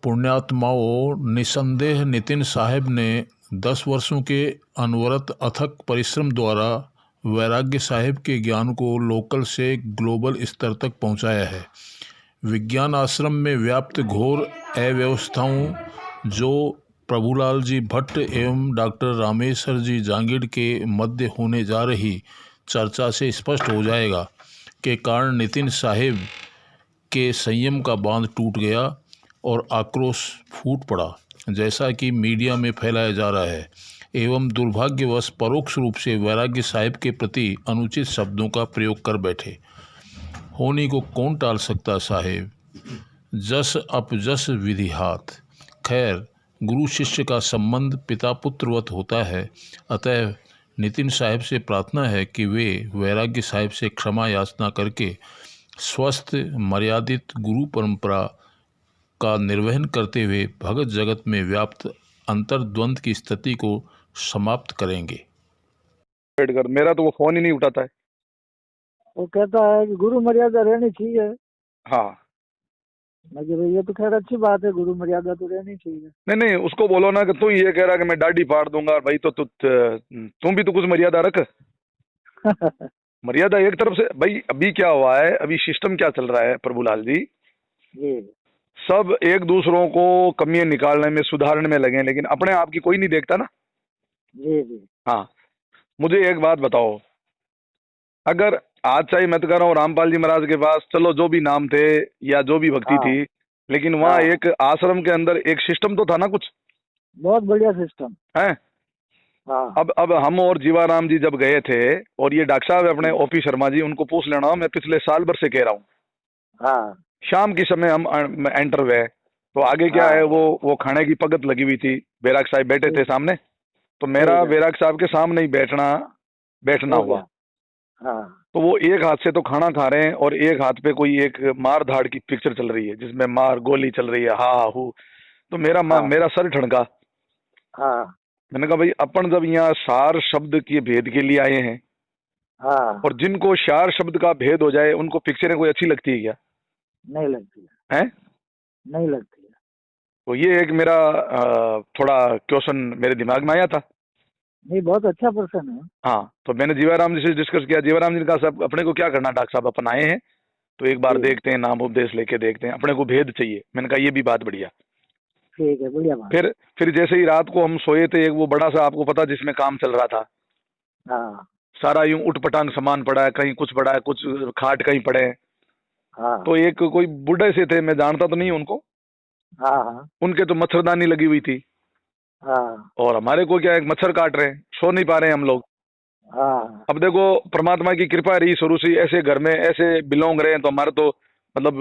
पुण्यात्माओं, निसंदेह नितिन साहब ने 10 वर्षों के अनवरत अथक परिश्रम द्वारा वैराग्य साहब के ज्ञान को लोकल से ग्लोबल स्तर तक पहुंचाया है। विज्ञान आश्रम में व्याप्त घोर अव्यवस्थाओं जो प्रभुलाल जी भट्ट एवं डॉक्टर रामेश्वर जी जांगिड़ के मध्य होने जा रही चर्चा से स्पष्ट हो जाएगा के कारण नितिन साहब के संयम का बांध टूट गया और आक्रोश फूट पड़ा, जैसा कि मीडिया में फैलाया जा रहा है, एवं दुर्भाग्यवश परोक्ष रूप से वैराग्य साहब के प्रति अनुचित शब्दों का प्रयोग कर बैठे। होनी को कौन टाल सकता साहेब, जस अपजस विधि हाथ। खैर, गुरु शिष्य का संबंध पिता पुत्रवत होता है, अतः नितिन साहब से प्रार्थना है कि वे वैराग्य साहब से क्षमा याचना करके स्वस्थ मर्यादित गुरु परंपरा का निर्वहन करते हुए भगत जगत में व्याप्त अंतर्द्वंद की स्थिति को समाप्त करेंगे। मेरा तो वो फोन ही नहीं उठाता है। वो कहता है कि गुरु मर्यादा रहनी चाहिए। हाँ, मगर ये तो खैर अच्छी बात है, गुरु मर्यादा तो रहनी चाहिए। नहीं, उसको बोलो ना कि तू ये कह रहा कि मैं दाढ़ी फाड़ दूंगा भाई, तो तुम भी तो कुछ मर्यादा रख। मर्यादा एक तरफ से भाई। अभी क्या हुआ है, अभी सिस्टम क्या चल रहा है प्रभुलाल जी, सब एक दूसरों को कमियां निकालने में सुधारने में लगे, लेकिन अपने आप की कोई नहीं देखता ना। जी। हाँ, मुझे एक बात बताओ, अगर आज चाहे मैं तो कह रहा हूँ रामपाल जी महाराज के पास चलो जो भी नाम थे या जो भी भक्ति थी, लेकिन वहाँ एक आश्रम के अंदर एक सिस्टम तो था ना, कुछ बहुत बढ़िया सिस्टम है। अब हम और जीवाराम जी जब गए थे, और ये डॉक्टर साहब अपने ओपी शर्मा जी, उनको पूछ लेना, मैं पिछले साल भर से कह रहा हूँ। शाम के समय हम एंटर हुए तो आगे क्या है, वो खाने की पगत लगी हुई थी, बैराग साहब बैठे थे सामने, तो मेरा बैराग साहब के सामने ही बैठना हुआ। तो वो एक हाथ से तो खाना खा रहे हैं और एक हाथ पे कोई एक मार धाड़ की पिक्चर चल रही है जिसमें मार गोली चल रही है, हा हू। तो मेरा सर ठनका। मैंने कहा भाई, अपन जब यहाँ सार शब्द के भेद के लिए आए हैं, और जिनको सार शब्द का भेद हो जाए उनको पिक्चरें कोई अच्छी लगती है क्या? नहीं लगती है, नहीं लगती है। तो ये एक मेरा थोड़ा क्वेश्चन मेरे दिमाग में आया था। नहीं, बहुत अच्छा पर्सन है। हाँ, तो मैंने जीवाराम जी से डिस्कस किया। जीवाराम जी ने कहा साहब अपने को क्या करना, डॉक्टर साहब अपन आए हैं तो एक बार देखते हैं, नाम उपदेश लेके देखते हैं, अपने को भेद चाहिए। मैंने कहा ये भी बात बढ़िया, ठीक है, बढ़िया बात। फिर जैसे ही रात को हम सोए थे, एक वो बड़ा सा आपको पता जिसमें काम चल रहा था, सारा यूं उठपटांग सामान पड़ा है, कहीं कुछ पड़ा है, कुछ खाट कहीं पड़े हैं। तो एक कोई बुढ़े से थे, मैं जानता तो नहीं उनको, उनके तो मच्छरदानी लगी हुई थी, और हमारे को क्या, एक मच्छर काट रहे हैं, सो नहीं पा रहे हैं हम लोग। अब देखो, परमात्मा की कृपा रही शुरू से, ऐसे घर में ऐसे बिलोंग रहे हैं, तो हमारे तो मतलब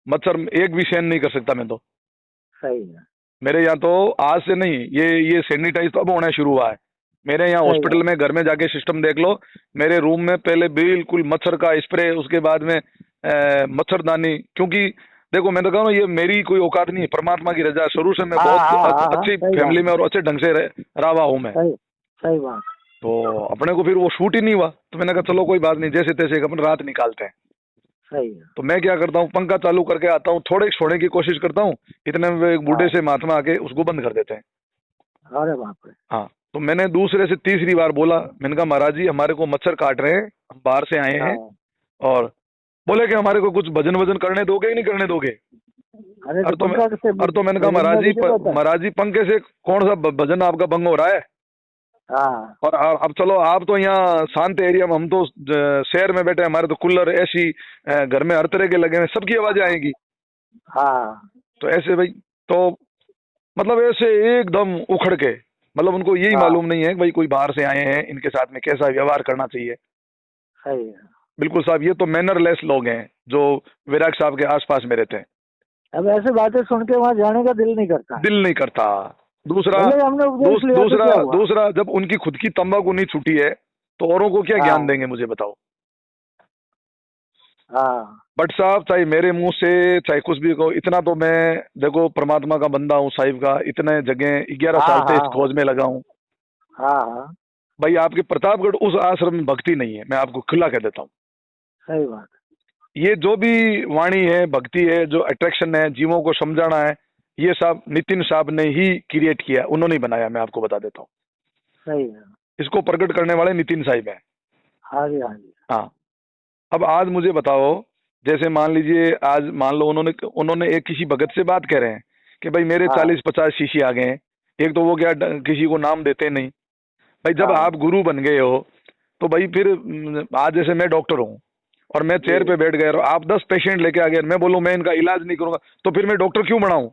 मच्छर एक भी सहन नहीं कर सकता मैं तो। सही है। मेरे यहाँ तो आज से नहीं, ये सैनिटाइज तो अब होना शुरू हुआ है। मेरे यहाँ हॉस्पिटल में, घर में जाके सिस्टम देख लो, मेरे रूम में पहले बिल्कुल मच्छर का स्प्रे, उसके बाद में मच्छरदानी। क्योंकि देखो, मैं तो कहूँ ये मेरी कोई औकात नहीं है, परमात्मा की रजा। शुरू से मैं बहुत अच्छी फैमिली में और अच्छे ढंग से रहा हुआ हूँ मैं। सही बात। तो अपने को फिर वो शूट ही नहीं हुआ, तो मैंने कहा चलो कोई बात नहीं, जैसे तैसे अपन रात निकालते हैं। सही है। तो मैं क्या करता हूँ, पंखा चालू करके आता हूँ, थोड़े सोने की कोशिश करता हूँ, इतने में एक बूढ़े से महात्मा आके उसको बंद कर देते हैं। अरे बाप रे। हाँ, तो मैंने दूसरे से तीसरी बार बोला, मैंने कहा महाराज जी हमारे को मच्छर काट रहे हैं, हम बाहर से आए हैं। और बोले कि हमारे को कुछ भजन वजन करने दोगे कि नहीं करने दोगे? तो मैंने कहा महाराज जी पंखे से कौन सा भजन आपका भंग हो रहा है? और अब चलो, आप तो यहाँ शांत एरिया में, हम तो शहर में बैठे, हमारे तो कूलर ऐसी घर में हर तरह के लगे हैं, सबकी आवाजें आएंगी। तो ऐसे भाई, तो मतलब ऐसे एकदम उखड़ के, मतलब उनको यही मालूम नहीं है भाई कोई बाहर से आए हैं, इनके साथ में कैसा व्यवहार करना चाहिए। सही है। बिल्कुल साहब, ये तो मैनरलेस लोग हैं जो वैराग साहब के आसपास में रहते हैं। अब ऐसे बातें सुन के वहाँ जाने का दिल नहीं करता। दूसरा जब उनकी खुद की तंबाकू नहीं छूटी है तो औरों को क्या ज्ञान देंगे, मुझे बताओ। बट साहब, चाहे मेरे मुंह से चाहे कुछ भी कहो, इतना तो मैं देखो परमात्मा का बंदा हूँ साहिब का, इतने जगह 11 साल से इस खोज में लगा हूँ। भाई आपके प्रतापगढ़ उस आश्रम में भक्ति नहीं है, मैं आपको खुला कह देता हूँ। सही बात। ये जो भी वाणी है, भक्ति है, जो अट्रैक्शन है, जीवों को समझाना है, ये सब नितिन साहब ने ही क्रिएट किया, उन्होंने ही बनाया। मैं आपको बता देता हूँ, सही है। इसको प्रकट करने वाले नितिन साहब हैं। हाँ जी, हाँ जी। हाँ। अब आज मुझे बताओ, जैसे मान लीजिए आज मान लो उन्होंने उन्होंने एक किसी भगत से बात कह रहे हैं कि भाई मेरे हाँ 40-50 शिष्य आ गए हैं। एक तो वो क्या किसी को नाम देते नहीं भाई। जब हाँ आप गुरु बन गए हो तो भाई फिर आज जैसे मैं डॉक्टर हूँ और मैं चेयर जी, पे बैठ गया और आप 10 पेशेंट लेके आ गए, मैं बोलूँ मैं इनका इलाज नहीं करूंगा, तो फिर मैं डॉक्टर क्यों बनाऊं?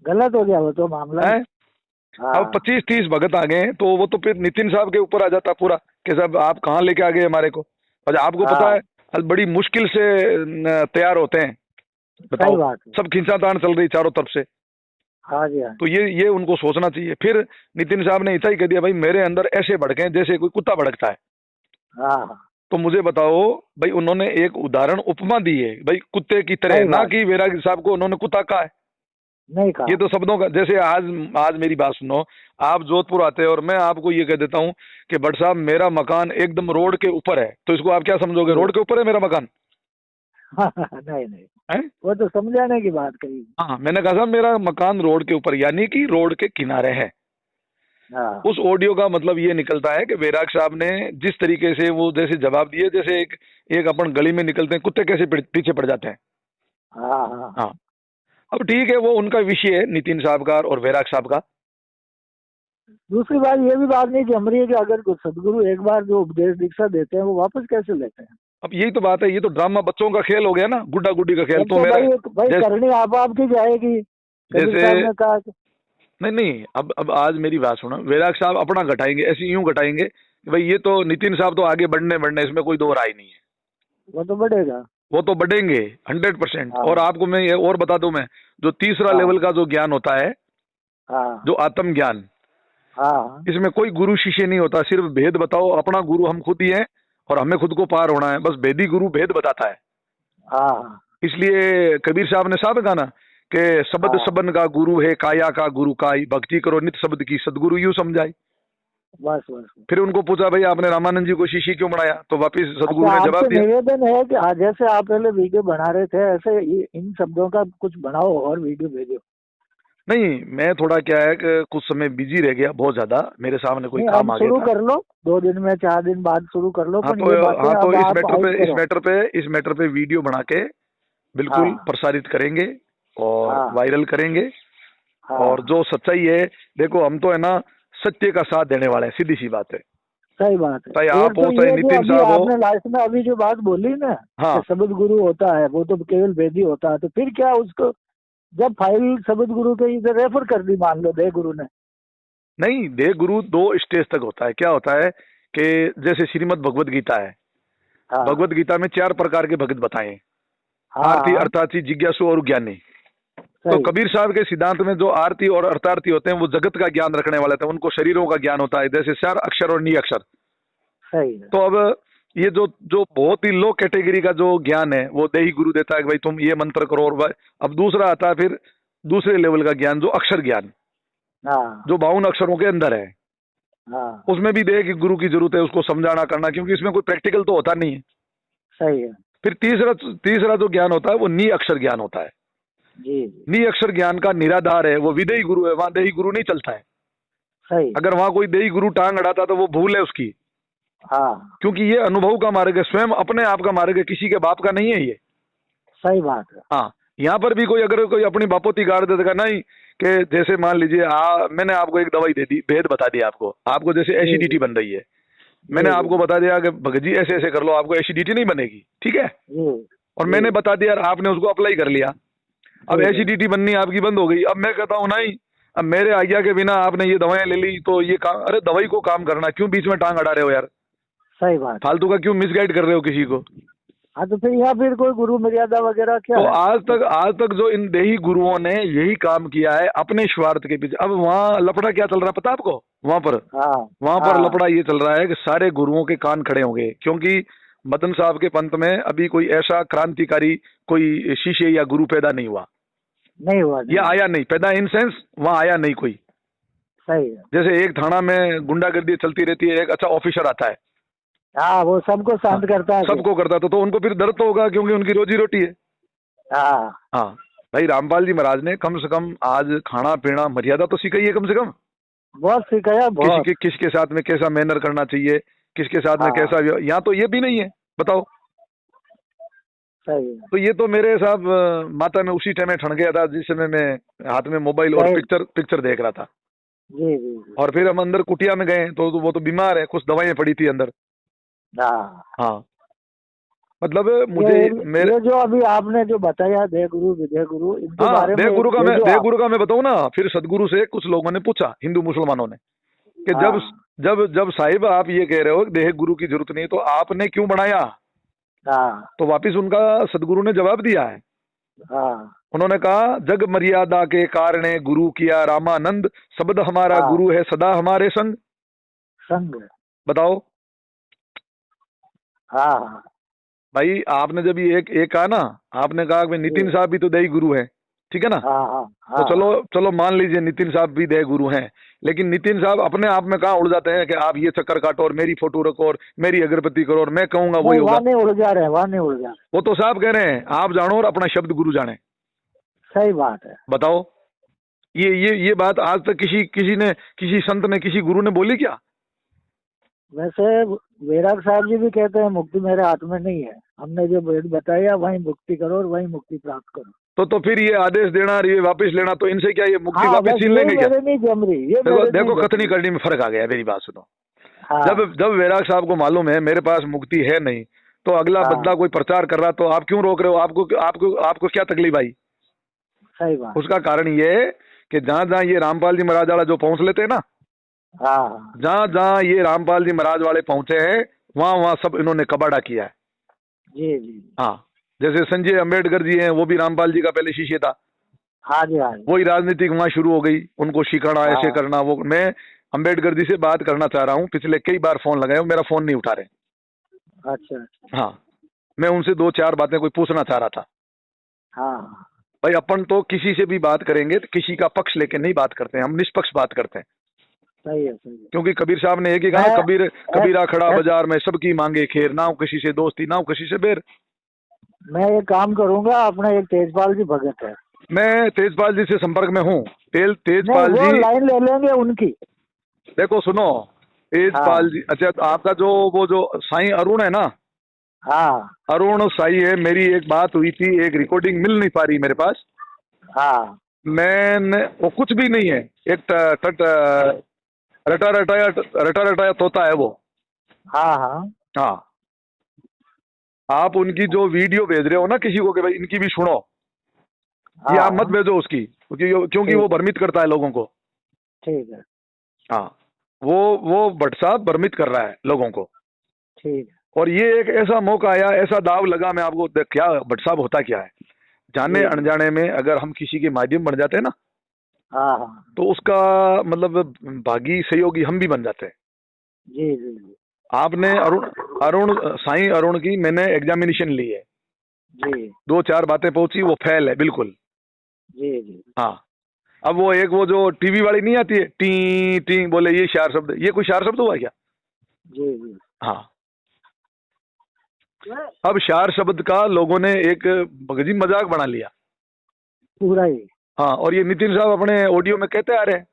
गलत हो गया वो तो मामला। है? हाँ अब 25-30 भगत आ गए तो वो तो फिर नितिन साहब के ऊपर आ जाता पूरा कि साहब आप कहाँ लेके आ गए हमारे को। और आपको पता हाँ, है आज बड़ी मुश्किल से तैयार होते हैं, सही बताओ। बात है। सब खींचातान चल रही चारों तरफ से। हाँ जी, हाँ तो ये उनको सोचना चाहिए। फिर नितिन साहब ने ऐसा ही कह दिया भाई मेरे अंदर ऐसे भड़के हैं जैसे कोई कुत्ता भड़कता है। हाँ हाँ, तो मुझे बताओ भाई, उन्होंने एक उदाहरण उपमा दी है भाई कुत्ते की तरह, सही ना बात। कि वैरागी साहब को उन्होंने कुत्ता कहा है। नहीं कहा। ये तो शब्दों का, जैसे आज आज मेरी बात सुनो, आप जोधपुर आते हैं और मैं आपको ये कह देता हूँ कि भट्ट साहब मेरा मकान एकदम रोड के ऊपर है, तो इसको आप क्या समझोगे? रोड के ऊपर है मेरा मकान? नहीं नहीं, है? वो तो समझाने की बात कही। हाँ, मैंने कहा साहब मेरा मकान रोड के ऊपर, यानी कि रोड के किनारे है। हाँ उस ऑडियो का मतलब ये निकलता है कि वैराग साहब ने जिस तरीके से वो जैसे जवाब दिए, जैसे एक एक अपन गली में निकलते हैं, कुत्ते कैसे पीछे पड़ जाते हैं। हाँ हाँ। हाँ। अब ठीक है, वो उनका विषय है नितिन साहब का और वैराग साहब का। दूसरी बात ये भी बात नहीं जम रही है कि अगर कुछ सदगुरु एक बार जो उपदेश दीक्षा देते हैं वो वापस कैसे लेते हैं। अब यही तो बात है, ये तो ड्रामा बच्चों का खेल हो गया ना, गुड्डा गुड्डी का खेल। तब तो तो मेरा भाई करनी आप आपकी जाएगी। कबीर जैसे साहब ने कहा कि नहीं नहीं, अब आज मेरी बात सुनो, वैराग साहब अपना घटाएंगे, ऐसे यूं घटाएंगे कि भाई ये तो नितिन साहब तो आगे बढ़ने बढ़ने, इसमें कोई दो राय नहीं है। वो तो बढ़ेगा। वो तो बढ़ेंगे 100%। हाँ और आपको मैं ये और बता दूं, मैं जो तीसरा हाँ लेवल का जो ज्ञान होता है, हाँ जो आत्म ज्ञान, हाँ इसमें कोई गुरु शिष्य नहीं होता, सिर्फ भेद बताओ। अपना गुरु हम खुद ही हैं और हमें खुद को पार होना है, बस भेदी गुरु भेद बताता है। हाँ इसलिए कबीर साहब ने साहब कहा ना कि शब्द हाँ, सबन का गुरु है, काया का गुरु काई, भक्ति करो नित शब्द की, सदगुरु यूं समझाई। बस बस। फिर उनको पूछा भाई आपने रामानंद जी को शिष्य क्यों बनाया, तो वापिस सदगुरु अच्छा, ने आपसे जवाब दिया। निवेदन है कि आज जैसे आप पहले वीडियो बना रहे थे ऐसे इन शब्दों का कुछ बनाओ और वीडियो भेजो। नहीं, मैं थोड़ा क्या है कि कुछ समय बिजी रह गया, बहुत ज्यादा मेरे सामने कोई नहीं, अब काम आ गया शुरू था। कर लो, 2 दिन में 4 दिन बाद शुरू कर लो। हाँ पर तो ये बातें हाँ तो अब आप आउट करो। इस मैटर पे वीडियो बना के बिल्कुल हाँ प्रसारित करेंगे और हाँ वायरल करेंगे। और हाँ, जो सच्चाई है, देखो हम तो है ना सत्य का साथ देने वाले हैं, सीधी सी बात है। सही बात है। चाहे एक आप तो हो चाहे ये जो नितिन अभी साहब हो। आपने लास्ट में अभी जो बात बोली ना हाँ कि शब्द गुरु होता है वो तो केवल वेदी होता है, तो फिर क्या उसको जब फाइल शब्द गुरु के इधर रेफर कर दी मान लो दे गुरु ने। नहीं, देव गुरु 2 स्टेज तक होता है। क्या होता है कि जैसे श्रीमद् भगवत गीता है, हाँ भगवत गीता में 4 प्रकार के भगत बताए, हाँ आरती, हाँ, अर्थार्थी, जिज्ञासु और ज्ञानी। तो सही। कबीर साहब के सिद्धांत में जो आरती और अर्थार्थी होते हैं वो जगत का ज्ञान रखने वाले थे, उनको शरीरों का ज्ञान होता है, जैसे 4 अक्षर और नी अक्षर। सही है। तो अब ये जो जो बहुत ही लो कैटेगरी का जो ज्ञान है वो देही गुरु देता है कि भाई तुम ये मंत्र करो। और भाई अब दूसरा आता है फिर दूसरे लेवल का ज्ञान, जो अक्षर ज्ञान, हाँ जो 52 अक्षरों के अंदर है। हाँ, उसमें भी देह की गुरु की जरूरत है, उसको समझाना करना, क्योंकि इसमें कोई प्रैक्टिकल तो होता नहीं है। सही है। फिर तीसरा जो ज्ञान होता है वो नी अक्षर ज्ञान होता है। जी जी, नी अक्षर ज्ञान का निराधार है, वो विदेही गुरु है, वहां देही गुरु नहीं चलता है। सही। अगर वहां कोई देही गुरु टांग अड़ाता तो वो भूल है उसकी, हाँ, क्योंकि ये अनुभव का मार्ग है, स्वयं अपने आप का मार्ग है, किसी के बाप का नहीं है ये। सही बात है। हाँ, यहाँ पर भी कोई अगर कोई अपनी बापोती गाड़ देगा नहीं, कि जैसे मान लीजिए मैंने आपको एक दवाई दे दी, भेद बता दिया आपको जैसे जी एसिडिटी जी बन रही है, मैंने जी आपको बता दिया कि भगत जी ऐसे ऐसे कर लो, आपको एसिडिटी नहीं बनेगी, ठीक है। जी और जी मैंने बता दिया और आपने उसको अप्लाई कर लिया, अब जी जी, एसिडिटी बननी आपकी बंद हो गई। अब मैं कहता हूँ नहीं, अब मेरे आज्ञा के बिना आपने ये दवाएं ले ली तो ये काम, अरे दवाई को काम करना, क्यों बीच में टांग अड़ा रहे हो यार? सही बात है। फालतू का क्यों मिसगाइड कर रहे हो किसी को? हाँ तो फिर यहाँ फिर कोई गुरु मर्यादा वगैरह क्या तो है? आज तक जो इन देही गुरुओं ने यही काम किया है अपने स्वार्थ के पीछे। अब वहाँ लफड़ा क्या चल रहा है पता है आपको? हाँ वहां पर हाँ, लफड़ा ये चल रहा है कि सारे गुरुओं के कान खड़े होंगे, क्योंकि मदन साहब के पंथ में अभी कोई ऐसा क्रांतिकारी कोई शिष्य या गुरु पैदा नहीं हुआ, नहीं हुआ नहीं या हुआ। आया नहीं, पैदा इन सेंस वहां आया नहीं कोई। सही है। जैसे एक थाना में गुंडागर्दी चलती रहती है, एक अच्छा ऑफिसर आता है, हाँ, वो सबको शांत करता है। सबको करता था, तो उनको फिर दर्द तो होगा क्योंकि उनकी रोजी रोटी है। हाँ हाँ भाई, रामपाल जी महाराज ने कम से कम आज खाना पीना मर्यादा तो सिखाई है कम से कम। बहुत सिखाया, बहुत। किसके साथ में कैसा मैनर करना चाहिए, किसके साथ में हाँ, कैसा, यहाँ तो ये भी नहीं है, बताओ। सही है। तो ये तो मेरे साहब माता में उसी टाइम में ठन गया था जिस समय मैं हाथ में मोबाइल और सही। पिक्चर देख रहा था। जी जी जी। और फिर हम अंदर कुटिया में गए तो वो तो बीमार है, कुछ दवाइयां पड़ी थी अंदर। हाँ हाँ, मतलब मुझे मेरे ये जो अभी आपने जो बताया देह गुरु विजय गुरु, इनके हाँ, बारे में देव गुरु जो का मैं बताऊं ना, फिर सदगुरु से कुछ लोगों ने पूछा, हिंदू मुसलमानों ने, कि जब हाँ जब जब साहिब आप ये कह रहे हो कि देह गुरु की जरूरत नहीं, तो आपने क्यों बनाया? हाँ तो वापिस उनका सदगुरु ने जवाब दिया है। हाँ उन्होंने कहा, जग मर्यादा के कारणे गुरु किया रामानंद, शब्द हमारा हाँ, गुरु है सदा हमारे संग। संग। बताओ हाँ हाँ भाई, आपने जब ये एक कहा ना, आपने कहा कि नितिन साहब भी तो दही गुरु है, ठीक है ना? हाँ हाँ तो हाँ। चलो चलो मान लीजिए नितिन साहब भी दया गुरु हैं, लेकिन नितिन साहब अपने आप में कहाँ उड़ जाते हैं कि आप ये चक्कर काटो और मेरी फोटो रखो और मेरी अगरबत्ती करो और मैं कहूंगा वही होगा। वहाँ नहीं उड़ जा रहे हैं, वहाँ नहीं उड़ जा रहे। वो तो साहब कह रहे हैं आप जानो और अपना शब्द गुरु जाने। सही बात है। बताओ, ये बात आज तक किसी संत ने, किसी गुरु ने बोली क्या? वैसे वैराग साहब जी भी कहते हैं मुक्ति मेरे हाथ में नहीं है, हमने जो वेद बताया वही मुक्ति करो और वही मुक्ति प्राप्त करो। तो फिर ये आदेश देना और ये वापस लेना, तो इनसे क्या ये मुक्ति हाँ, वापस छीन लेंगे क्या? नहीं जम रही ये। देखो कथनी करनी में फर्क आ गया। मेरी बात सुनो, हाँ, जब वैराग साहब को मालूम है मेरे पास मुक्ति है नहीं, तो अगला हाँ, बदला कोई प्रचार कर रहा, तो आप क्यों रोक रहे हो? आपको क्या तकलीफ आई? सही बात। उसका कारण ये है कि जहां जहां ये रामपाल जी महाराज वाला जो पहुंच लेते हैं ना, हाँ जहां जहां ये रामपाल जी महाराज वाले पहुंचे हैं, वहां वहां सब इन्होंने कबाड़ा किया है। जी जी। हाँ, जैसे संजय अम्बेडकर जी हैं, वो भी रामपाल जी का पहले शिष्य था। हाँ जी हाँ जी। वही राजनीतिक वहां शुरू हो गई, उनको सिखाना ऐसे हाँ, करना वो। मैं अम्बेडकर जी से बात करना चाह रहा हूँ, पिछले कई बार फोन लगाए, मेरा फोन नहीं उठा रहे। अच्छा। हाँ, मैं उनसे 2-4 बातें कोई पूछना चाह रहा था। हाँ भाई, अपन तो किसी से भी बात करेंगे तो किसी का पक्ष लेके नहीं बात करते हैं, हम निष्पक्ष बात करते हैं। सही है, सही है। क्योंकि कबीर साहब ने एक ही कहा, कबीरा खड़ा बाजार में सबकी मांगे खेर, ना हो किसी से दोस्ती ना हो किसी से बेर। मैं एक काम करूंगा, अपना एक तेजपाल जी भगत है, मैं तेजपाल जी से संपर्क में हूँ। तेजपाल वो जी लाइन ले लेंगे उनकी। देखो सुनो, तेजपाल जी, अच्छा तो आपका जो वो जो साईं अरुण है ना, हाँ अरुण साई है, मेरी एक बात हुई थी, एक रिकॉर्डिंग मिल नहीं पा रही मेरे पास। हाँ मैंने, वो कुछ भी नहीं है, एक रटा रटाया तोता है वो। हाँ हाँ हाँ, आप उनकी जो वीडियो भेज रहे हो ना किसी को कि भाई इनकी भी सुनो, ये आप मत भेजो उसकी, क्योंकि वो भ्रमित करता है लोगों को। ठीक है। हाँ, वो भट्ट साहब भ्रमित कर रहा है लोगों को। ठीक है। और ये एक ऐसा मौका आया, ऐसा दाव लगा, मैं आपको क्या भट्ट साहब होता क्या है, जाने अनजाने में अगर हम किसी के माध्यम बन जाते हैं ना, हाँ हाँ, तो उसका मतलब भागी सहयोगी हम भी बन जाते हैं। जी जी जी। आपने अरुण साईं अरुण की मैंने एग्जामिनेशन ली है जी 2-4 बातें पहुंची, वो फेल है बिल्कुल। जी जी। हाँ, अब वो जो टीवी वाली नहीं आती है, टी टी बोले ये शार शब्द, ये कोई शार शब्द हुआ क्या? जी जी। हाँ, अब शार शब्द का लोगों ने एक मगजी मजाक बना लिया पूरा ही। हाँ, और ये नितिन साहब अपने ऑडियो में कहते आ रहे हैं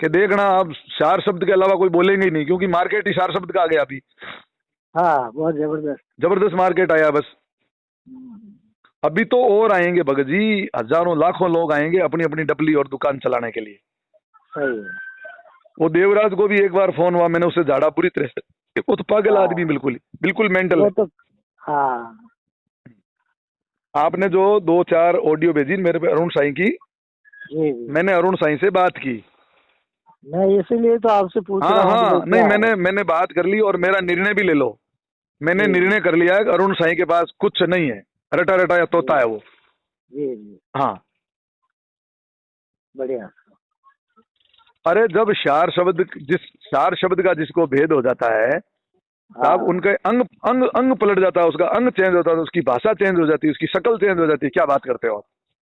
कि देखना अब शार शब्द के अलावा कोई बोलेंगे ही नहीं, क्योंकि मार्केट ही शार शब्द का आ गया अभी। हाँ, बहुत जबरदस्त मार्केट आया बस। अभी तो और आएंगे भगत जी, हजारों लाखों लोग आएंगे अपनी अपनी डपली और दुकान चलाने के लिए। सही है। वो देवराज को भी एक बार फोन हुआ, मैंने उससे झाड़ा पूरी तरह से, वो तो पागल आदमी, बिल्कुल मेंटल है। तो हाँ, आपने जो 2-4 ऑडियो भेजी मेरे पे अरुण साईं की, जी जी। मैंने अरुण साईं से बात की। मैं इसीलिए तो आपसे पूछ हाँ रहा हूँ। हाँ, नहीं मैंने बात कर ली और मेरा निर्णय भी ले लो। मैंने निर्णय कर लिया है कि अरुण साईं के पास कुछ नहीं है, रटा रटाया तोता है वो। जी जी। हाँ, बढ़िया। अरे जब शार शब्द का जिसको भेद हो जाता है, तब उनके अंग अंग अंग पलट जाता है, उसका अंग चेंज होता है, उसकी भाषा चेंज हो जाती है, उसकी शक्ल चेंज हो जाती है। क्या बात करते हो आप?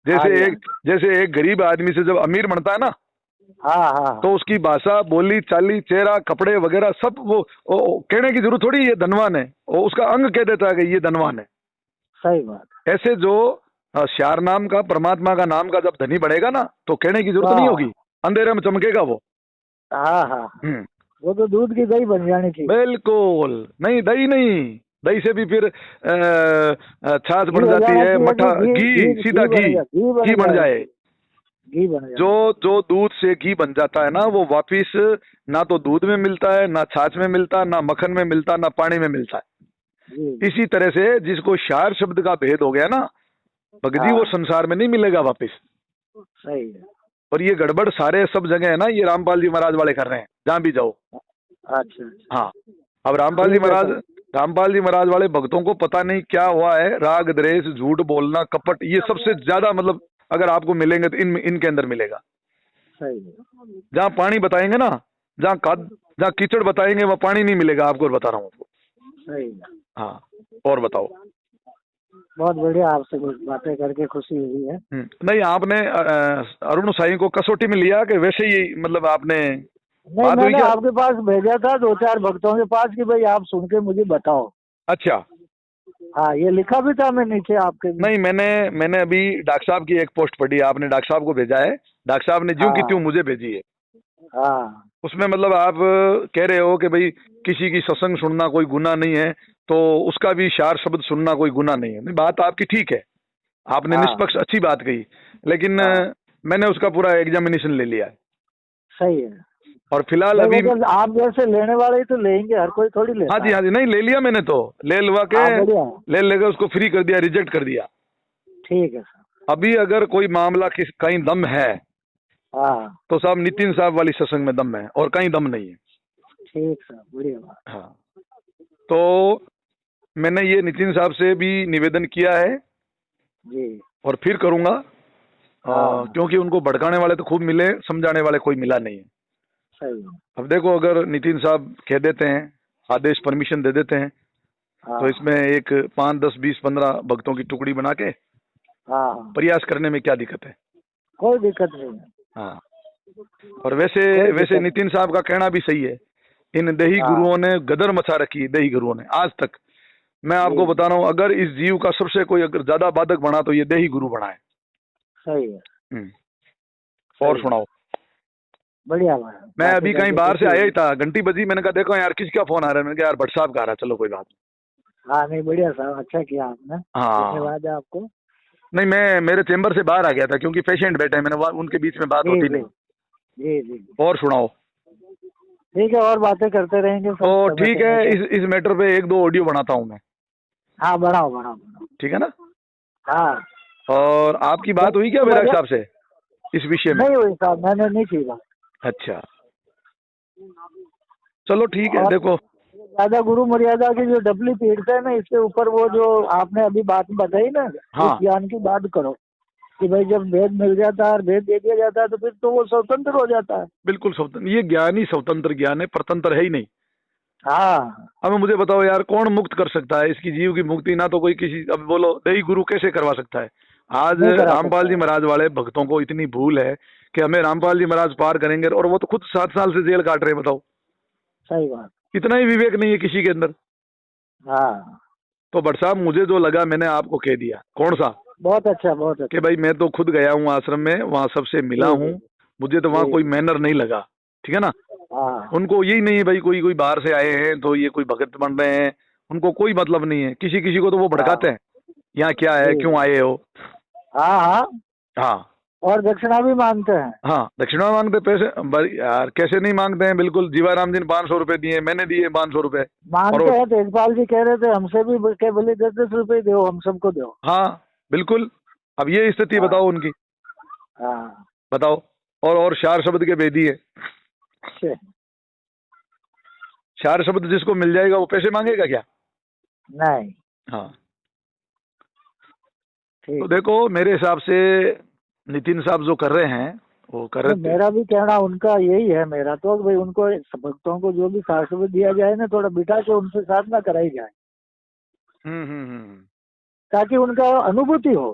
जैसे एक गरीब आदमी से जब अमीर बनता है ना, हाँ हाँ तो उसकी भाषा, बोली चाली, चेहरा, कपड़े वगैरह सब वो कहने की जरूरत थोड़ी ये धनवान है, वो उसका अंग कह देता है कि ये धनवान है। सही बात। ऐसे जो श्यार नाम का, परमात्मा का नाम का जब धनी बढ़ेगा ना, तो कहने की जरूरत नहीं होगी, हाँ अंधेरे में चमकेगा वो। हाँ हाँ। हम्म। वो तो दूध की दही बन जानी चाहिए। बिल्कुल नहीं, दही नहीं, दही से भी फिर छाछ घी बन हो जाती जाना है, चाहिए मठा, कि घी घी, घी सीधा घी घी, बन जाए, घी घी बन बन जाए, जाए। घी बन जो जाए। जो दूध से घी बन जाता है ना, वो वापिस ना तो दूध में मिलता है, ना छाछ में मिलता, ना मक्खन में मिलता, ना पानी में मिलता जी है। इसी तरह से जिसको शार शब्द का भेद हो गया ना भगजी, वो हाँ संसार में नहीं मिलेगा वापिस। सही है। और ये गड़बड़ सारे सब जगह है ना, ये रामपाल जी महाराज वाले कर रहे हैं, जहां भी जाओ। अच्छा अच्छा। हाँ, अब ठीक है सर। रामपाल जी महाराज वाले भक्तों को पता नहीं क्या हुआ है, राग द्वेष, झूठ बोलना, कपट, ये सबसे ज्यादा मतलब अगर आपको मिलेंगे तो इनके अंदर मिलेगा। सही है। जहाँ पानी बताएंगे ना, जहाँ कीचड़ बताएंगे वहाँ पानी नहीं मिलेगा, आपको बता रहा हूँ। सही है। हाँ, और बताओ। बहुत बढ़िया, आपसे कुछ बातें करके खुशी हुई है। नहीं, आपने अरुण साईं को कसौटी में लिया कि वैसे ही मतलब आपने नहीं, बात हुई मैंने क्या? आपके पास भेजा था 2-4 भक्तों के पास कि भाई आप सुन के मुझे बताओ। अच्छा। हाँ, ये लिखा भी था मैं नीचे आपके भी। नहीं, मैंने अभी डॉक्टर साहब की एक पोस्ट पढ़ी, आपने डॉक्टर साहब को भेजा है, डॉक्टर साहब ने ज्यों की त्यों हाँ मुझे भेजी है। हाँ उसमें मतलब आप कह रहे हो कि भाई किसी की सत्संग सुनना कोई गुनाह नहीं है, तो उसका भी शार शब्द सुनना कोई गुनाह नहीं है। नहीं, बात आपकी ठीक है, आपने हाँ निष्पक्ष अच्छी बात कही, लेकिन हाँ मैंने उसका पूरा एग्जामिनेशन ले लिया है। सही है। और फिलहाल नहीं, अभी, वो तो आप जैसे लेने वाले ही तो लेंगे, हर कोई थोड़ी हाँ लेता जी, है। हाँ जी, नहीं ले लिया मैंने, तो ले लवा के हाँ बढ़िया है। ले लेकर उसको फ्री कर दिया, रिजेक्ट कर दिया। ठीक है सर। अभी अगर कोई मामला कहीं दम है हाँ तो साहब नितिन साहब वाली सत्संग में दम है, और कहीं दम नहीं है। ठीक सर, बढ़िया बात। हाँ, तो मैंने ये नितिन साहब से भी निवेदन किया है जी और फिर करूंगा, हाँ क्योंकि उनको भड़काने वाले तो खूब मिले, समझाने वाले कोई मिला नहीं है। सही है। अब देखो, अगर नितिन साहब कह देते हैं, आदेश परमिशन दे देते हैं, तो हाँ इसमें एक 5, 10, 20, 15 भक्तों की टुकड़ी बना के हाँ हाँ, प्रयास करने में क्या दिक्कत है? कोई दिक्कत नहीं है। हाँ, और वैसे कोई वैसे दिक्कत नितिन साहब का कहना भी सही है, इन देही हाँ गुरुओं ने गदर मचा रखी है, देही गुरुओं ने आज तक। मैं जी आपको बता रहा हूँ, अगर इस जीव का सबसे कोई अगर ज्यादा बाधक बना तो ये देही गुरु बना है। सही है। और सही है। सुनाओ। बढ़िया बात। मैं बातें अभी कहीं करके बाहर से खुशी आया ही हुई। था, घंटी बजी, मैंने कहा देखो यार किसका फोन आ रहा है, मैंने कहा यार भट्ट साहब का आ रहा है, चलो कोई बात हाँ नहीं, बढ़िया साहब, अच्छा किया आपने, नहीं। हाँ, धन्यवाद है आपको। नहीं, मैं मेरे चेंबर से बाहर आ गया था क्योंकि पेशेंट बैठे हैं, मैंने उनके बीच में बात जी होती जी नहीं। जी जी। और सुनाओ। ठीक है, और बातें करते रहेंगे सब तो समय ठीक है, समय पर। इस मैटर पे 1-2 ऑडियो बनाता हूँ मैं, हाँ बढ़ाओ बढ़ाओ बढ़ाओ। ठीक है ना? हाँ और आपकी बात हुई क्या वैराग साहब से इस विषय में? नहीं हुई साहब, मैंने नहीं की बात। अच्छा, चलो ठीक है। और देखो, राजा गुरु मर्यादा की जो डबली पीठ है ना, इसके ऊपर वो जो आपने अभी बात बताई ना, उस हाँ, ज्ञान की बात करो कि भाई जब भेद मिल जाता है और भेद दे दिया जाता है तो फिर तो वो स्वतंत्र हो जाता है। बिल्कुल स्वतंत्र, ये ज्ञान ही स्वतंत्र ज्ञान है, परतंत्र है ही नहीं। हाँ अब मुझे बताओ यार, कौन मुक्त कर सकता है इसकी जीव की मुक्ति? ना तो कोई किसी, अब बोलो दही गुरु कैसे करवा सकता है? आज नहीं करा रामपाल सकता जी है। महाराज वाले भक्तों को इतनी भूल है कि हमें रामपाल जी महाराज पार करेंगे, और वो तो खुद 7 साल से जेल काट रहे हैं, बताओ। सही बात। इतना ही विवेक नहीं है किसी के अंदर। हाँ तो भट्ट साहब, मुझे जो लगा मैंने आपको कह दिया। कौन सा? बहुत अच्छा बहुत कि अच्छा। भाई मैं तो खुद गया हूँ आश्रम में, वहां सबसे मिला जी हूँ, जी मुझे तो वहां जी कोई जी। मैनर नहीं लगा, ठीक है ना? हाँ उनको यही नहीं है भाई, कोई कोई बाहर से आए हैं तो ये कोई भगत बन रहे हैं, उनको कोई मतलब नहीं है। किसी किसी को तो वो भड़काते हाँ हैं, यहाँ क्या है, जी क्यों आए हो? हाँ हाँ। हाँ और दक्षिणा भी मांगते हैं। हाँ, दक्षिणा मांगते पैसे, यार कैसे नहीं मांगते हैं? बिल्कुल, जीवाराम जी ने 500 रुपए दिए, मैंने दिए 500 रुपए। और मांगते हैं, तेजपाल जी कह रहे थे हमसे भी के बोले 10-10 रुपए दो, हम सबको दो। हाँ बिल्कुल, अब ये स्थिति हाँ बताओ उनकी, हाँ। बताओ। और शार शब्द के भेदी है, छे, शार शब्द जिसको मिल जाएगा वो पैसे मांगेगा क्या? नहीं हाँ, तो ठीक। देखो मेरे हिसाब से नितिन साहब जो कर रहे हैं वो कर नहीं, रहे थे। मेरा भी कहना उनका यही है, मेरा तो भाई उनको भक्तों को जो भी शास्त्र दिया जाए ना, थोड़ा बिठा के उनसे साधना कराई जाए हम्म। ताकि उनका अनुभूति हो।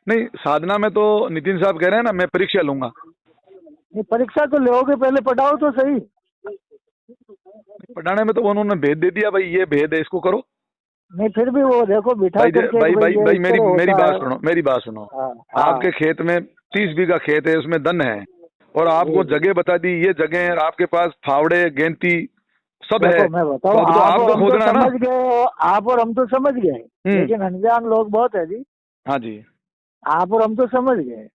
नहीं, साधना में तो नितिन साहब कह रहे हैं ना, मैं परीक्षा लूंगा। नहीं, परीक्षा तो लोगे, पहले पढ़ाओ तो सही। पढ़ाने में तो उन्होंने भेद दे दिया, भाई ये भेद है, इसको करो। नहीं, फिर भी वो देखो बिठा भाई करके भाई कि भाई ये भाई इस मेरी तरह मेरी होता बात है। सुनो, मेरी बात सुनो। हाँ हाँ आपके खेत में 30 बीघा खेत है, उसमें दन है, और आपको जी। जगह बता दी, ये जगह है, और आपके पास फावड़े गेंती सब है, देखो मैं तो बताऊं, अब तो आप और आपको हम तो खोदना है ना। समझ गए, आप और हम तो समझ गए, हम्म। लेकिन अनजान लोग बहुत है जी। हाँ जी। आप और हम तो समझ गए,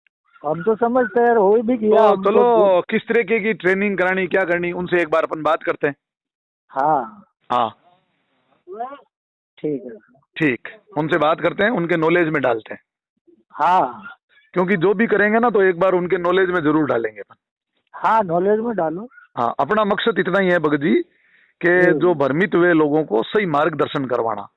हम तो समझते हैं, हो भी तो किया हम चलो, तो। किस तरीके की ट्रेनिंग करानी, क्या करनी, उनसे एक बार अपन बात करते हैं। हाँ हाँ ठीक है। ठीक, उनसे बात करते हैं, उनके नॉलेज में डालते हैं, हाँ क्योंकि जो भी करेंगे ना तो एक बार उनके नॉलेज में जरूर डालेंगे अपन। हाँ, नॉलेज में डालो। हाँ, अपना मकसद इतना ही है भगत जी, कि जो जी भ्रमित हुए लोगों को सही मार्गदर्शन करवाना।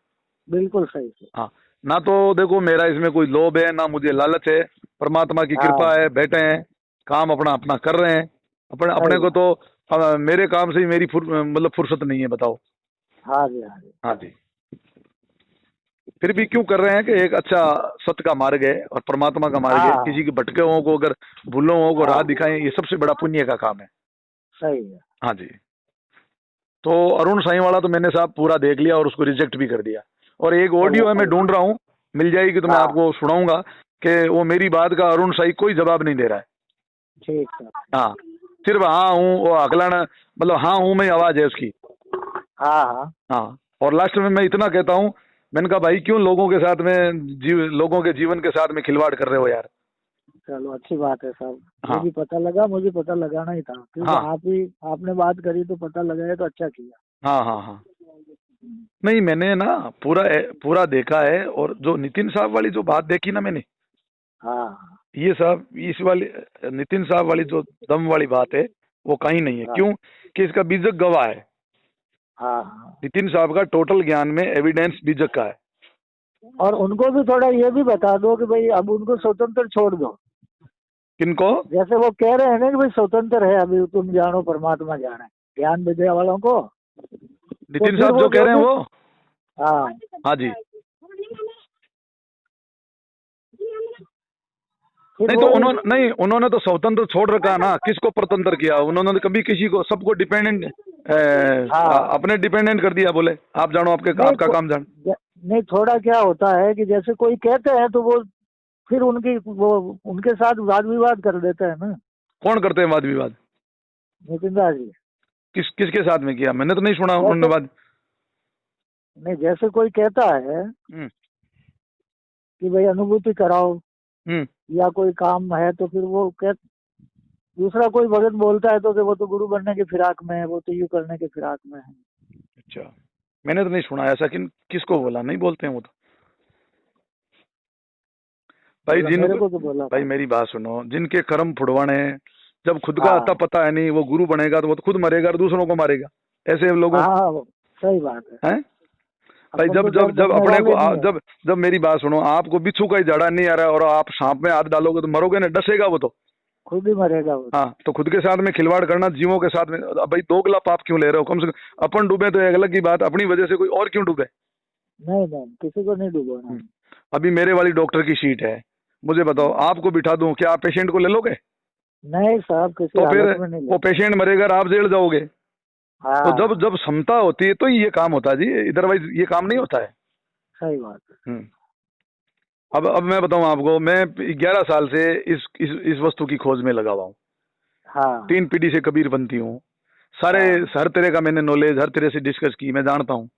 बिल्कुल सही से। हाँ, ना तो देखो मेरा इसमें कोई लोभ है, ना मुझे लालच है, परमात्मा की कृपा हाँ है, बैठे हैं, काम अपना अपना कर रहे हैं, अपने सही अपने को बात। तो मेरे काम से ही मेरी मतलब फुर्सत नहीं है, बताओ। हाँ जी हाँ जी। हाँ जी। फिर भी क्यों कर रहे हैं कि एक अच्छा सत्य का मार्ग है और परमात्मा का मार्ग है, हाँ किसी के भटके हुओं को, अगर भूलों हुओं को राह हाँ दिखाएं, ये सबसे बड़ा पुण्य का काम है। सही है। हाँ जी। तो अरुण साईं वाला तो मैंने साहब पूरा देख लिया और उसको रिजेक्ट भी कर दिया, और एक चलो ऑडियो है, मैं सही। ढूंढ रहा हूँ, मिल जाएगी तो मैं हाँ आपको सुनाऊंगा, कि वो मेरी बात का अरुण साई कोई जवाब नहीं दे रहा है। ठीक है। हाँ, सिर्फ हाँ हूँ, वो अगला ना, मतलब हाँ हूँ में आवाज है उसकी। हाँ हाँ हाँ, और लास्ट में मैं इतना कहता हूँ, मैंने कहा भाई क्यों लोगों के साथ में लोगों के जीवन के साथ में खिलवाड़ कर रहे हो यार। चलो अच्छी बात है साहब, ये हाँ भी पता लगा, मुझे पता लगाना ही था, क्योंकि हाँ आपने बात करी तो पता लगाया, तो अच्छा किया। हाँ हाँ हाँ। नहीं, मैंने ना पूरा पूरा देखा है, और जो नितिन साहब वाली जो बात देखी ना मैंने, हाँ ये साहब इस वाली नितिन साहब वाली जो दम वाली बात है, वो कहीं नहीं है। हाँ क्यों? कि इसका बीजक गवाह है, हाँ हाँ। नितिन साहब का टोटल ज्ञान में एविडेंस बीजक का है। और उनको भी थोड़ा ये भी बता दो कि भाई अब उनको स्वतंत्र छोड़ दो। किनको? जैसे वो कह रहे हैं ना कि भाई स्वतंत्र है, अभी तुम जानो परमात्मा जाने, ज्ञान विद्या वालों को। तो नितिन फिर साहब वो जो कह जो रहे हैं भी, वो। हाँ हाँ जी। फिर नहीं तो वो उन्होंने तो स्वतंत्र छोड़ रखा है ना, किसको स्वतंत्र किया उन्होंने? तो कभी किसी को, सबको डिपेंडेंट, हाँ अपने डिपेंडेंट कर दिया, बोले आप जानो, नहीं आपका काम जान। नहीं, थोड़ा क्या होता है कि जैसे कोई कहते हैं तो वो फिर वो उनके साथ वाद विवाद कर देते हैं ना। कौन करते हैं वाद विवाद? नितिन दास जी। किसके साथ में किया? मैंने तो नहीं सुना उन्होंने जैसे वाद। नहीं, जैसे कोई कहता है हम्म कि भाई अनुभूति कराओ हम्म। या कोई काम है, तो फिर वो दूसरा कोई भगत बोलता है तो कि वो तो गुरु बनने की फिराक में है, वो तो यूं करने की फिराक में है। अच्छा, मैंने तो नहीं सुना ऐसा, किसको बोला? नहीं बोलते हैं वो तो। भाई बोला, जिन मेरे को तो बोला भाई था। मेरी बात सुनो, जिनके कर्म फुड़वाने हैं, जब खुद का अता हाँ पता है नहीं, वो गुरु बनेगा तो वो तो खुद मरेगा और दूसरों को मारेगा, ऐसे लोगों। हाँ सही बात है। हैं भाई, अपन जब तो जब डर जब डरने अपने को वाले नहीं है। जब जब मेरी बात सुनो, आपको बिच्छू का ही जड़ा नहीं आ रहा है और आप सांप में हाथ डालोगे तो मरोगे ना, डसेगा वो तो। खुद ही मरेगा वो। हाँ, तो खुद के साथ में खिलवाड़ करना, जीवों के साथ में, अब भाई दोगला पाप क्यों ले रहे हो? कम से कम अपन डूबे तो एक अलग की बात, अपनी वजह से कोई और क्यों डूबे? नहीं नहीं, किसी को नहीं डूबोना। अभी मेरे वाली डॉक्टर की सीट है, मुझे बताओ, आपको बिठा दूं, क्या आप पेशेंट को ले लोगे? नहीं साहब, किसी तो फिर हालत में नहीं वो लेते। पेशेंट मरेगा और आप जेल जाओगे। तो जब हाँ जब क्षमता होती है तो ये काम होता है जी, अदरवाइज ये काम नहीं होता है। सही बात है। अब मैं बताऊं आपको, मैं 11 साल से इस वस्तु की खोज में लगा हुआ हूँ। हाँ 3 पीढ़ी से कबीर बनती हूँ, सारे हाँ हर तरह का मैंने नॉलेज हर तरह से डिस्कस की, मैं जानता हूँ।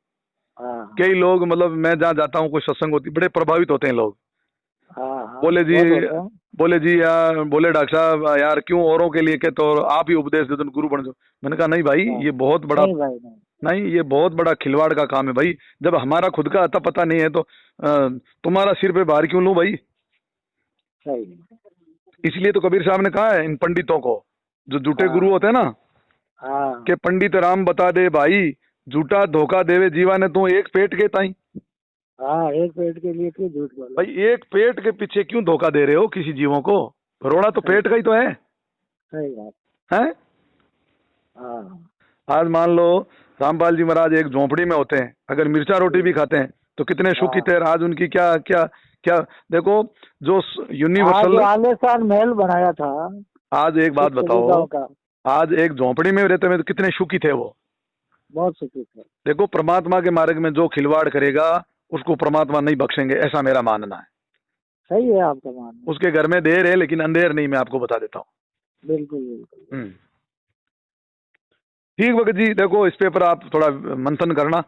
हाँ कई लोग, मतलब मैं जहाँ जाता हूँ, कोई सत्संग होती, बड़े प्रभावित होते हैं लोग। हाँ हाँ बोले जी, बहुत होता है। बोले जी यार, बोले डॉक्टर साहब यार क्यों औरों के लिए कहते हो, आप ही उपदेश दे दो, गुरु बन जाओ। मैंने कहा नहीं भाई, हाँ ये बहुत बड़ा, नहीं भाई नहीं। नहीं ये बहुत बड़ा खिलवाड़ का काम है भाई। जब हमारा खुद का अता पता नहीं है तो तुम्हारा सिर पे भार क्यों लूं भाई? सही। इसलिए तो कबीर साहब ने कहा है इन पंडितों को, जो झूठे गुरु हाँ होते हैं ना, हाँ कि पंडित राम बता दे भाई, झूठा धोखा देवे जीवा ने तू एक पेट के ताई। हाँ, एक पेट के लिए क्यों झूठ बोलो। भाई एक पेट के पीछे क्यों धोखा दे रहे हो किसी जीवों को? रोना तो सही पेट का ही तो है। सही बात। हैं? हाँ आज मान लो रामपाल जी महाराज एक झोंपड़ी में होते हैं, अगर मिर्चा रोटी भी खाते हैं तो कितने सुखी थे। आज उनकी क्या क्या क्या, देखो जो आज यूनिवर्सल, आलिशान महल बनाया था, आज एक बात सुख बताओ, सुविधाओं का। आज एक झोंपड़ी में रहते हुए तो कितने सुखी थे वो। बहुत सुखी थे। देखो, परमात्मा के मार्ग में जो खिलवाड़ करेगा उसको परमात्मा नहीं बख्शेंगे, ऐसा मेरा मानना है। सही है आपका मानना। उसके घर में देर है लेकिन अंधेर नहीं, मैं आपको बता देता हूँ। बिल्कुल बिल्कुल। ठीक भगत जी, देखो इस पे पर आप थोड़ा मंथन करना।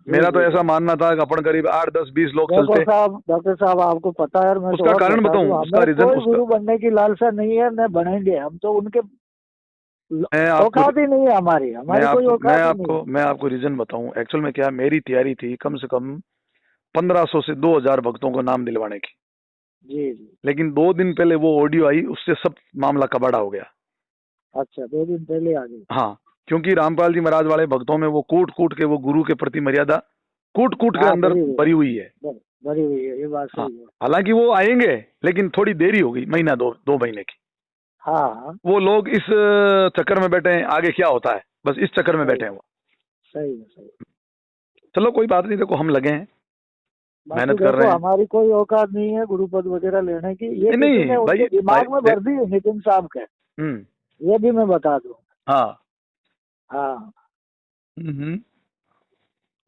मेरा तो ऐसा मानना था कि अपन करीब 8, 10, 20 लोग चलते। डॉक्टर साहब आपको पता है, मैं उसका तो कारण बता दूं, बताऊं, उसका हमें रीजन कोई गुरु बनने की लालसा नहीं है, न बनेंगे हम तो। उनके मैं आपको औकात ही नहीं है हमारी कोई औकात ही नहीं है। मैं आपको रीजन बताऊं। एक्चुअल में क्या, मेरी तैयारी थी कम से कम 1500 से 2000 भक्तों को नाम दिलवाने की। जी जी। लेकिन 2 दिन पहले वो ऑडियो आई, उससे सब मामला कबाड़ा हो गया। अच्छा, 2 दिन पहले आ गई। हाँ, क्योंकि रामपाल जी महाराज वाले भक्तों में वो कूट कूट के वो गुरु के प्रति मर्यादा कूट कूट के हाँ, अंदर भरी हुई है। भरी हुई है, ये बात हाँ, सही है। हालांकि वो आएंगे लेकिन थोड़ी देरी होगी, महीना 2 महीने की। हाँ, वो लोग इस चक्कर में बैठे हैं, आगे क्या होता है, बस इस चक्कर में बैठे हैं वो। सही है सही है। चलो कोई बात नहीं, देखो हम लगे हैं, बाकी मेहनत कर देखो, रहे हैं। हमारी कोई औकात नहीं है गुरु पद वगैरह लेने की। ये नहीं किसी ने भाई, उनके दिमाग में भर दी है, नितिन साहब के। ये भी मैं बता दूं। हाँ। हाँ, हम्म।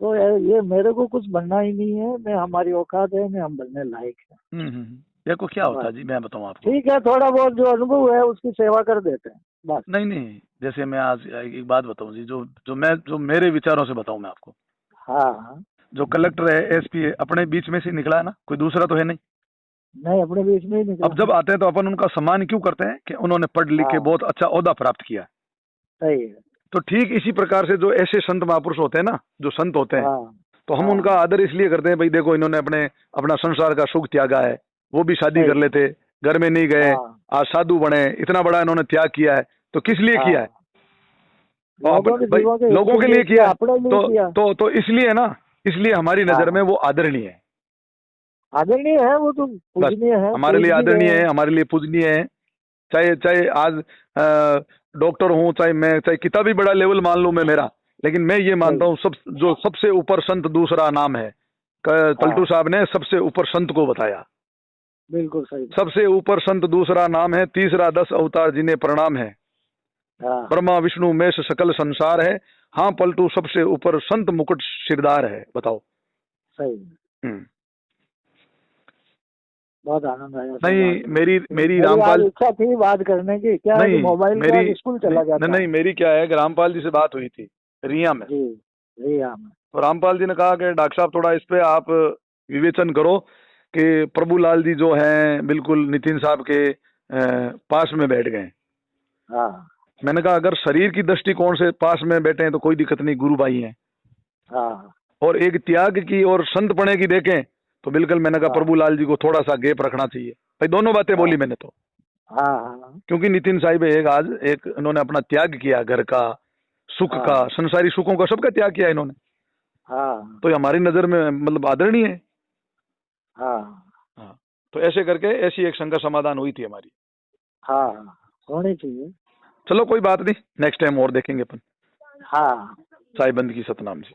तो ये मेरे को कुछ बनना ही नहीं है, मैं हमारी औकात है, मैं हम बनने लायक है। देखो क्या होता है जी, मैं बताऊं आपको। ठीक है, थोड़ा बहुत जो अनुभव है उसकी सेवा कर देते हैं बस। नहीं नहीं, जैसे मैं आज एक बात बताऊं जी, जो मेरे विचारों से बताऊं मैं आपको। हाँ, जो कलेक्टर है, एसपी है, अपने बीच में से निकला है ना, कोई दूसरा तो है नहीं। नहीं अपने बीच में ही निकला। अब जब आते हैं तो अपन उनका सम्मान क्यों करते हैं कि उन्होंने पढ़ लिख के बहुत अच्छा ओहदा प्राप्त किया। सही है। तो ठीक इसी प्रकार से जो ऐसे संत महापुरुष होते हैं ना, जो संत होते हैं, तो हम उनका आदर इसलिए करते हैं, भाई देखो इन्होंने अपना संसार का सुख त्यागा है, वो भी शादी कर लेते, घर में नहीं गए, आज साधु बने, इतना बड़ा इन्होंने त्याग किया है, तो किस लिए किया है? लोगों के लिए किया, तो इसलिए ना, इसलिए हमारी नजर में वो आदरणीय है। आदरणीय है, वो तो पूजनीय है, हमारे लिए आदरणीय है, हमारे लिए पूजनीय है। चाहे आज डॉक्टर हूँ, चाहे कितना भी बड़ा लेवल मान लूं मैं मेरा, लेकिन मैं ये मानता हूँ जो सबसे ऊपर संत दूसरा नाम है। पलटू साहब ने सबसे ऊपर संत को बताया। बिल्कुल सही। सबसे ऊपर संत दूसरा नाम है, तीसरा 10 अवतार जिन्हें प्रणाम है। ब्रह्मा विष्णु महेश सकल संसार है। हाँ पलटू, सबसे ऊपर संत मुकुट सिरदार है। बताओ। सही। बहुत आनंद आया। नहीं, मेरी रामपाल इच्छा थी बात करने की, क्या नहीं, है मोबाइल का स्कूल चला जाता नहीं, मेरी क्या है कि रामपाल जी से बात हुई थी रिया में। रिया में तो रामपाल जी ने कहा कि डॉक्टर साहब थोड़ा इस पे आप विवेचन करो कि प्रभुलाल जी जो हैं बिल्कुल नितिन साहब के पास में बैठ गए। मैंने कहा अगर शरीर की दृष्टिकोण से पास में बैठे हैं तो कोई दिक्कत नहीं, गुरु भाई हैं। और एक त्याग की और संत पढ़े की देखें तो बिल्कुल, मैंने कहा प्रभुलाल जी को थोड़ा सा गैप रखना चाहिए। भाई दोनों बातें बोली मैंने तो। क्योंकि नितिन साहिब एक इन्होंने अपना त्याग किया, घर का सुख का, संसारी सुखों का, सबका त्याग किया इन्होंने। तो हमारी नजर में मतलब आदरणीय है। तो ऐसे करके ऐसी एक शंका समाधान हुई थी हमारी। होनी चाहिए। चलो कोई बात नहीं, नेक्स्ट टाइम और देखेंगे अपन। हाँ, साहिबंद की सतनाम जी।